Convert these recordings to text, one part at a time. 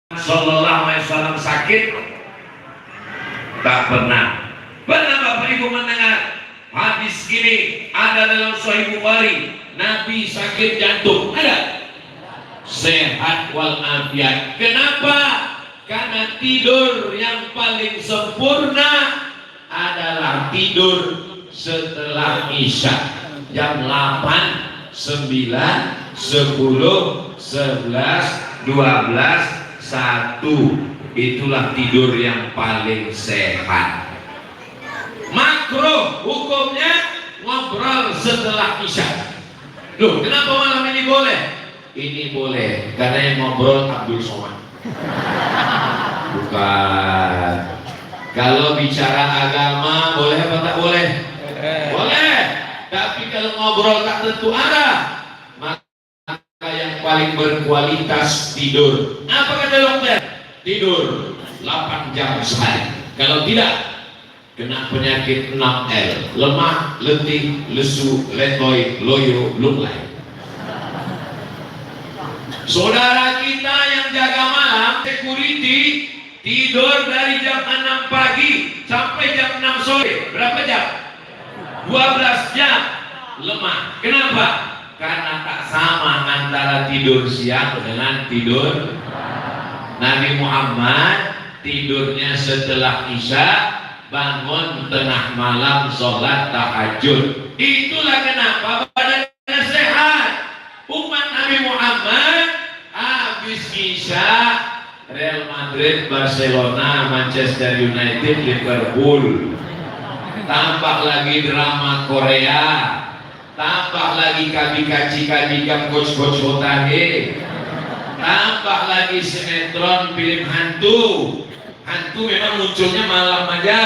Sallallahu alaihi wasallam sakit? Tak pernah. Pernah Bapak Ibu mendengar hadis ini ada dalam Sahih Bukhari, Nabi sakit jantung? Ada? Sehat walafiat. Kenapa? Karena tidur yang paling sempurna adalah tidur setelah Isya. Jam 8, 9, 10, 11, 12, 1. Itulah tidur yang paling sehat. Makruh hukumnya ngobrol setelah Isya. Loh, kenapa malam ini boleh? Ini boleh karena yang ngobrol Abdul Somad. Bukan. Kalau bicara agama boleh apa tak boleh? Boleh. Tapi kalau ngobrol tak tentu ada. Maka yang paling berkualitas tidur. Apa kata dokter? Tidur 8 jam sehari. Kalau tidak, kena penyakit 6L: lemah, letih, lesu, letoy, loyo, lunglai. Saudara kita yang jaga malam, security, tidur dari jam 6 pagi sampai jam 6 sore. Berapa jam? 12 jam. Lemah. Kenapa? Karena tak sama antara tidur siang dengan tidur. Nabi Muhammad tidurnya setelah Isya, bangun tengah malam sholat tahajud. Itulah kenapa badannya sehat. Umat Nabi Muhammad habis Isya, Real Madrid, Barcelona, Manchester United, Liverpool, tambah lagi drama Korea, tambah lagi kaji-kaji coach-coach Hotage, tambah lagi sinetron, film hantu. Hantu memang munculnya malam aja.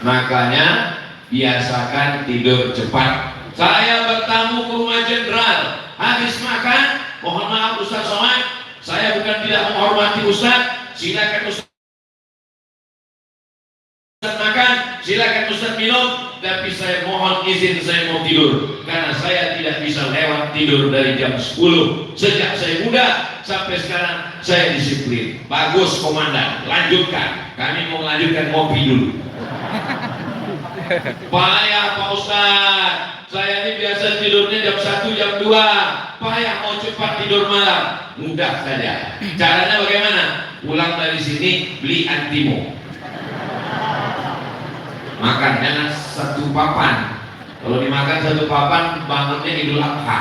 Makanya biasakan tidur cepat. Saya bertamu ke rumah jenderal, habis makan, mohon maaf Ustaz Somad, saya bukan tidak menghormati Ustaz, silakan Ustaz makan, silakan Ustaz minum, tapi saya mohon izin, saya mau tidur karena saya tidak bisa lewat tidur dari jam 10. Sejak saya muda sampai sekarang saya disiplin. Bagus komandan, lanjutkan. Kami mau lanjutkan ngopi dulu. Payah Pak Ustaz, saya ini biasa tidurnya jam 1, jam 2. Payah mau cepat tidur malam. Mudah saja. Caranya bagaimana? Pulang dari sini beli Antimo. Makan jangan satu papan. Kalau dimakan satu papan, bangunnya Idul Adha.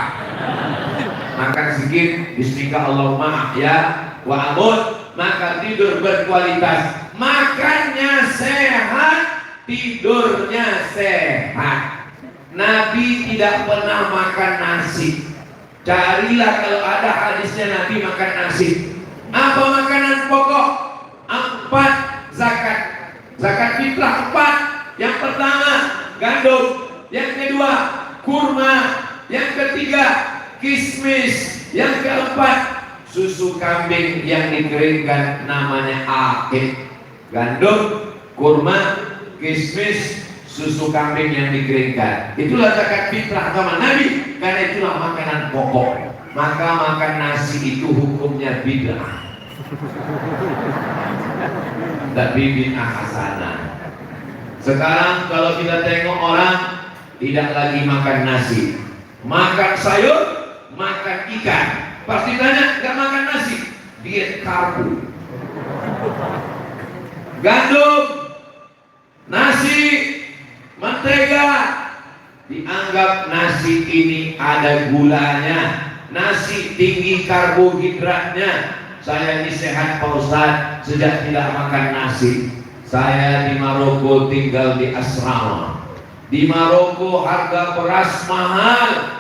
Makan sedikit, bismillah Allahumma ya wa amut, maka tidur berkualitas. Makannya sehat, tidurnya sehat. Nabi tidak pernah makan nasi. Carilah kalau ada hadisnya Nabi makan nasi. Apa makanan pokok? 4 zakat. Zakat fitrah 4. Yang pertama gandum, yang kedua kurma, yang ketiga kismis, yang keempat susu kambing yang dikeringkan namanya akik. Gandum, kurma, kismis, susu kambing yang dikeringkan. Itulah zakat fitrah sama Nabi, karena itulah makanan pokok. Maka makan nasi itu hukumnya bid'ah. Tapi bid'ah hasanah. Sekarang kalau kita tengok orang tidak lagi makan nasi, makan sayur, makan ikan. Pasti tanya, nggak makan nasi, diet karbo. Gandum, nasi, mentega, dianggap nasi ini ada gulanya, nasi tinggi karbohidratnya. Saya ini sehat Pak Ustaz, sejak tidak makan nasi. Saya di Maroko tinggal di asrama. Di Maroko harga beras mahal,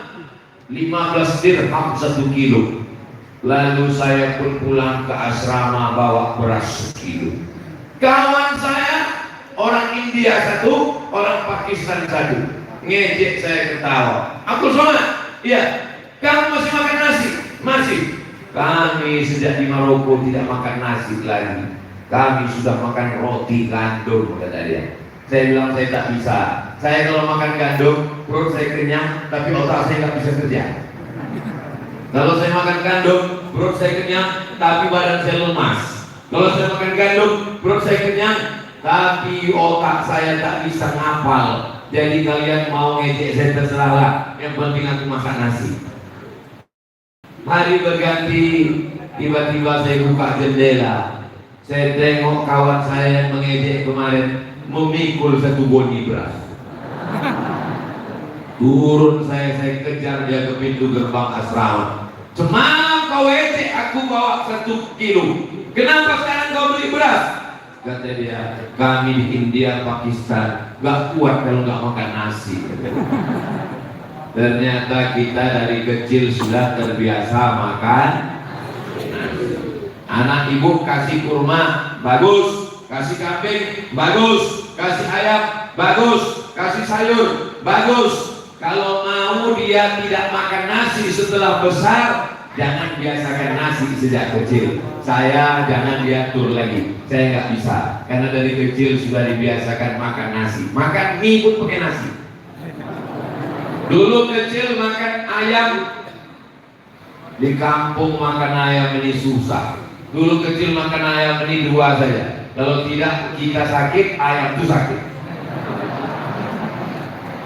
15 dirham 1 kilo. Lalu saya pun pulang ke asrama bawa beras 1 kilo. Kawan saya orang India 1, orang Pakistan 1. Ngejek saya ketawa. Aku Somad, iya. Kamu masih makan nasi? Masih. Kami sejak di Maroko tidak makan nasi lagi. Kami sudah makan roti gandum, kata dia. Saya bilang saya tak bisa. Saya kalau makan gandum, perut saya kenyang, tapi otak saya nggak bisa kerja. Kalau saya makan gandum, perut saya kenyang, tapi badan saya lemas. Kalau saya makan gandum, perut saya kenyang, tapi otak saya tak bisa ngapal. Jadi kalian mau ngejek saya terserahlah, yang penting aku makan nasi. Hari berganti, tiba-tiba saya buka jendela, saya tengok kawan saya yang mengejek kemarin memikul satu bodi beras. Turun saya kejar dia ke pintu gerbang asrama. Cuma kau ejek aku bawa 1 kilo, kenapa sekarang kau beli beras? Kata dia, kami di India, Pakistan gak kuat kalau gak makan nasi. Ternyata kita dari kecil sudah terbiasa makan nasi. Anak ibu kasih kurma, bagus. Kasih kambing, bagus. Kasih ayam, bagus. Kasih sayur, bagus. Kalau mau dia tidak makan nasi setelah besar, jangan biasakan nasi sejak kecil. Saya jangan diatur lagi, saya nggak bisa, karena dari kecil sudah dibiasakan makan nasi. Makan mie pun pakai nasi. Dulu kecil makan ayam, di kampung makan ayam ini susah. Dulu kecil makan ayam ini 2 saja. Kalau tidak kita sakit, ayam itu sakit.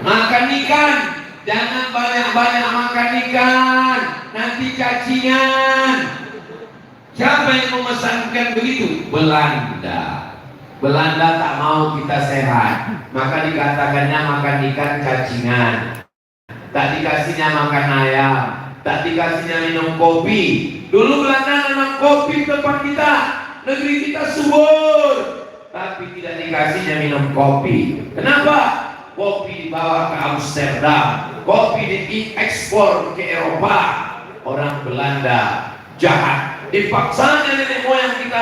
Makan ikan, jangan banyak-banyak makan ikan, nanti cacingan. Siapa yang memesankan begitu? Belanda. Belanda tak mau kita sehat, maka dikatakannya makan ikan cacingan. Tak dikasihnya makan ayam, tak dikasihnya minum kopi. Dulu Belanda nanam kopi tempat kita, negeri kita subur, tapi tidak dikasihnya minum kopi. Kenapa? Kopi dibawa ke Amsterdam, kopi diekspor ke Eropa. Orang Belanda jahat, dipaksanya nenek moyang kita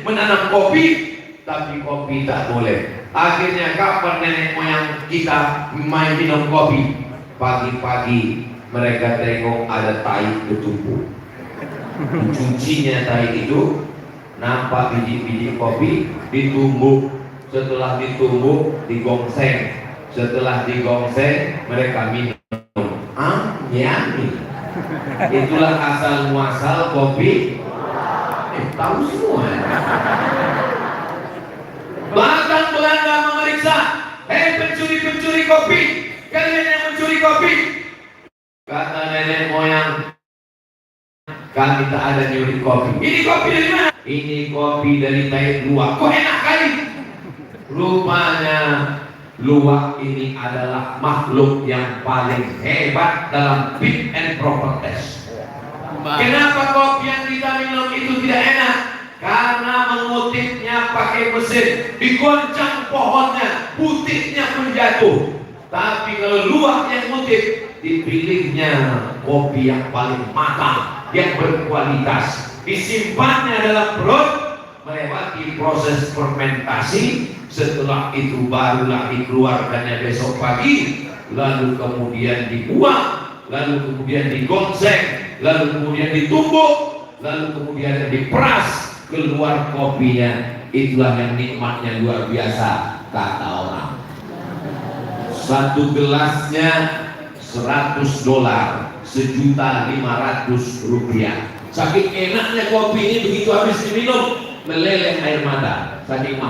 menanam kopi, tapi kopi tak boleh. Akhirnya kapan nenek moyang kita main minum kopi? Pagi-pagi mereka tengok ada tai bertumpuk, cucinya tai itu, nampak biji-biji kopi, ditumbuk. Setelah ditumbuk, digongseng. Setelah digongseng, mereka minum. Yummy. Itulah asal muasal kopi. Tahu semua. Bahkan Belanda memeriksa, pencuri-pencuri kopi, kalian yang mencuri kopi. Kata nenek moyang, kami tak ada nyuri kopi. Ini kopi dari mana? Ini kopi dari tai luwak. Kok enak kali? Rupanya luwak ini adalah makhluk yang paling hebat dalam fit and proper test. Kenapa kopi yang kita minum itu tidak enak? Karena mengutipnya pakai mesin, digoncang pohonnya, putihnya pun jatuh. Tapi kalau luwak yang ngutip, dipilihnya kopi yang paling matang, yang berkualitas, disimpannya dalam perut, melewati proses fermentasi. Setelah itu barulah dikeluarkannya besok pagi, lalu kemudian dibuang, lalu kemudian digongseng, lalu kemudian ditumbuk, lalu kemudian diperas, keluar kopinya. Itulah yang nikmatnya luar biasa, kata orang. 1 gelasnya $100, $1.500.000. Saking enaknya kopi ini, begitu habis diminum meleleh air mata, saking mahal.